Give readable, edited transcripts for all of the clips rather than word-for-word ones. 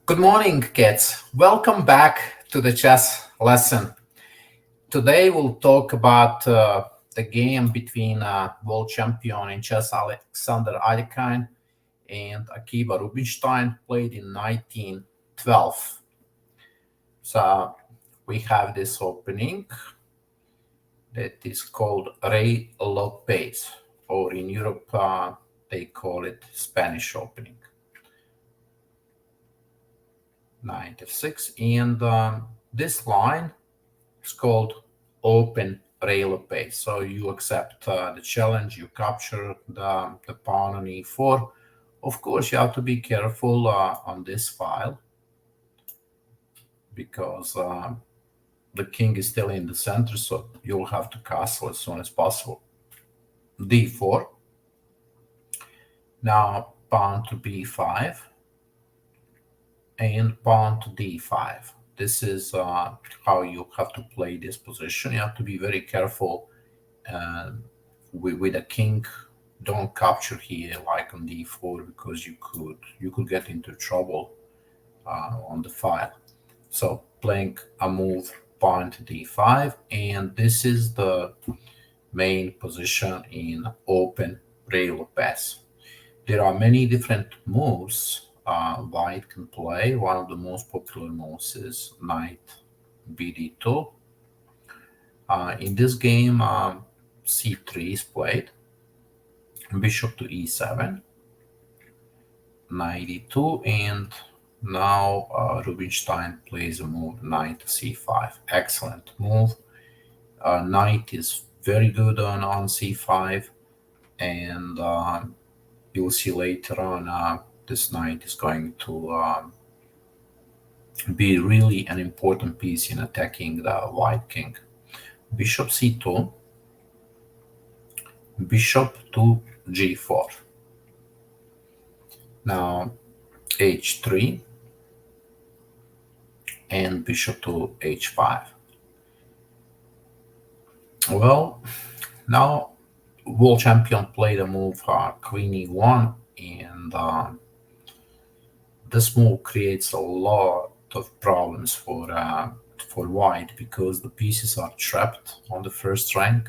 Good morning, kids. Welcome back to the chess lesson. Today we'll talk about the game between world champion in chess Alexander Alekhine and Akiba Rubinstein, played in 1912. So we have this opening that is called Rey Lopez, or in Europe they call it Spanish opening. Knight f6, and this line is called open rail base. So you accept the challenge, you capture the pawn on e4. Of course, you have to be careful on this file because the king is still in the center, so you'll have to castle as soon as possible. d4. Now pawn to b5 and pawn to d5. This is how you have to play this position. You have to be very careful with a king. Don't capture here like on d4 because you could get into trouble on the file. So playing a move pawn to d5, and this is the main position in open rail pass. There are many different moves white can play. One of the most popular moves is knight bd2. In this game, c3 is played, bishop to e7, knight e2, and now Rubinstein plays a move knight to c5. Excellent move. Knight is very good on c5, and you'll see later on this knight is going to be really an important piece in attacking the white king. Bishop c2, bishop to g4. Now h3 and bishop to h5. Well, now world champion played a move queen e1, and this move creates a lot of problems for white because the pieces are trapped on the first rank,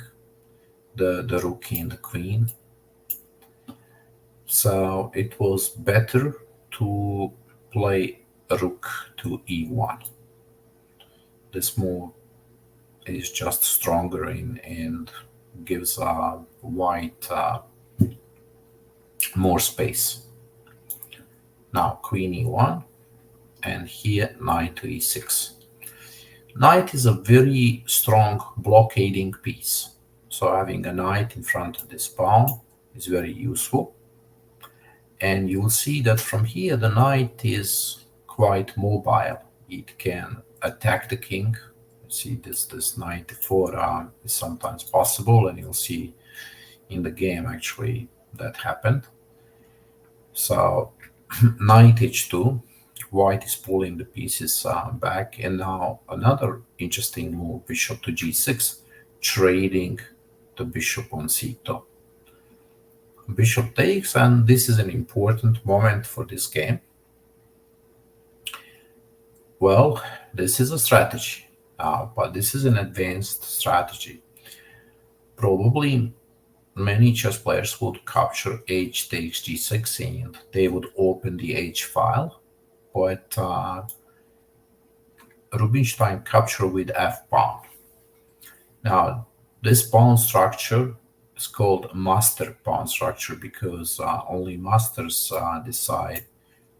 the rook and the queen. So it was better to play rook to e1. This move is just stronger and gives white more space. Now queen e1, and here knight to e6. Knight is a very strong blockading piece, so having a knight in front of this pawn is very useful. And you'll see that from here the knight is quite mobile. It can attack the king. You see this knight e4 is sometimes possible, and you'll see in the game actually that happened. So knight h2, white is pulling the pieces back, and now another interesting move, bishop to g6, trading the bishop on c2. Bishop takes, and this is an important moment for this game. Well, this is a strategy, but this is an advanced strategy. Probably many chess players would capture h takes g6, and they would open the h file, but Rubinstein captured with f pawn. Now, this pawn structure is called master pawn structure because only masters decide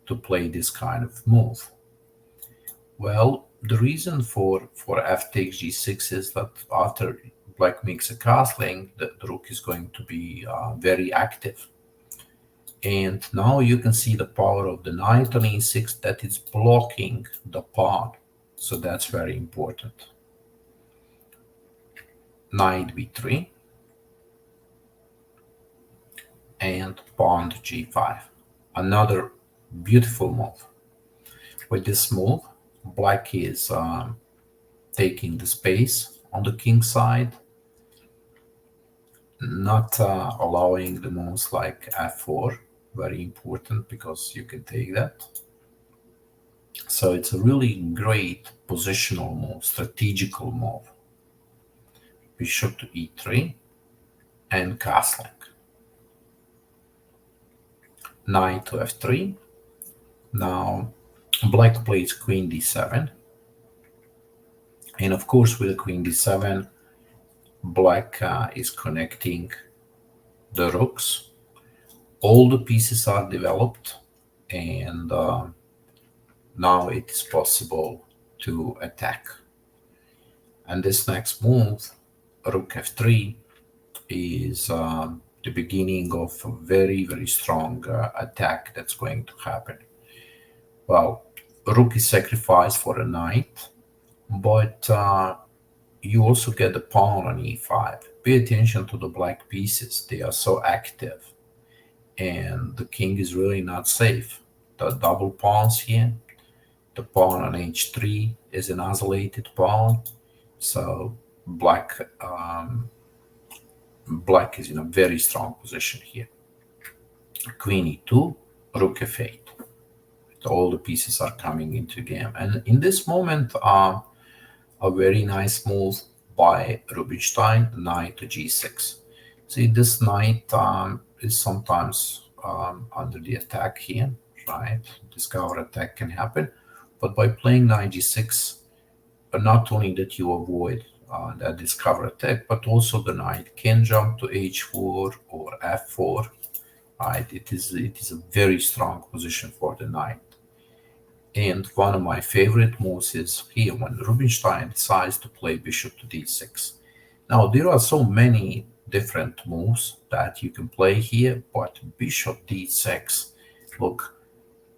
to play this kind of move. Well, the reason for f takes g6 is that after black makes a castling, the rook is going to be very active. And now you can see the power of the knight on e6, that is blocking the pawn. So that's very important. Knight b3 and pawn to g5. Another beautiful move. With this move, black is taking the space on the king side, not allowing the moves like f4, very important because you can take that. So it's a really great positional move, strategical move. Bishop to e3 and castling. Knight to f3. Now black plays queen d7. And of course, with the queen d7, black is connecting the rooks. All the pieces are developed, and now it is possible to attack. And this next move, rook f3, is the beginning of a very, very strong attack that's going to happen. Well, rook is sacrificed for a knight, but you also get the pawn on e5. Pay attention to the black pieces. They are so active, and the king is really not safe. The double pawns here, the pawn on h3 is an isolated pawn, so black is in a very strong position here. Queen e2, rook f8. All the pieces are coming into the game, and in this moment, a very nice move by Rubinstein, knight to g6. See, this knight is sometimes under the attack here, right? This counter attack can happen, but by playing knight g6, not only that you avoid that discover attack, but also the knight can jump to h4 or f4, right? It is a very strong position for the knight. And one of my favorite moves is here when Rubinstein decides to play bishop to d6. Now, there are so many different moves that you can play here, but bishop d6, look,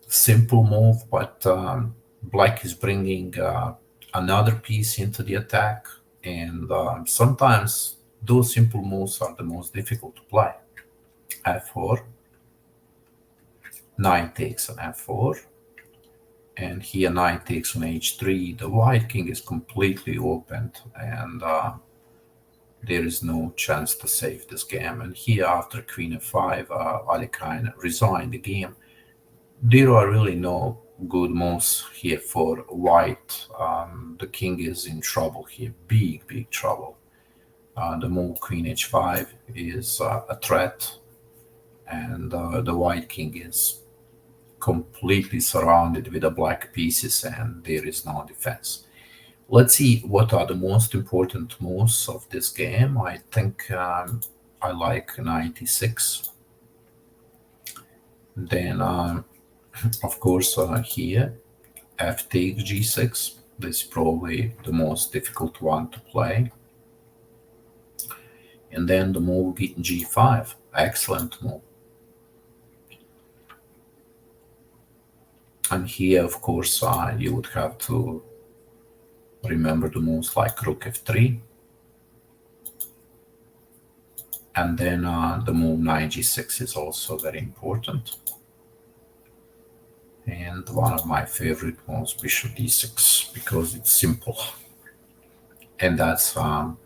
simple move, but black is bringing another piece into the attack, and sometimes those simple moves are the most difficult to play. f4, knight takes on f4, and here knight takes on h3. The white king is completely opened, and there is no chance to save this game. And here after queen f5, Alekhine resigned the game. There are really no good moves here for white. The king is in trouble here, big trouble. The move queen h5 is a threat, and the white king is completely surrounded with the black pieces, and there is no defense. Let's see what are the most important moves of this game. I think I like knight e6. Then of course here f takes g6. This is probably the most difficult one to play. And then the move g5, excellent move. And here, of course, you would have to remember the moves like rook f3. And then the move knight g6 is also very important. And one of my favorite moves, bishop d6, because it's simple. And that's how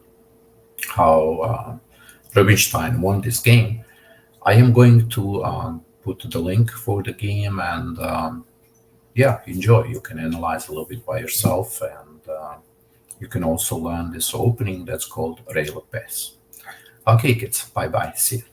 Rubinstein won this game. I am going to put the link for the game, and yeah, enjoy. You can analyze a little bit by yourself, and you can also learn this opening that's called Rail Pass. Okay, kids, bye-bye. See you.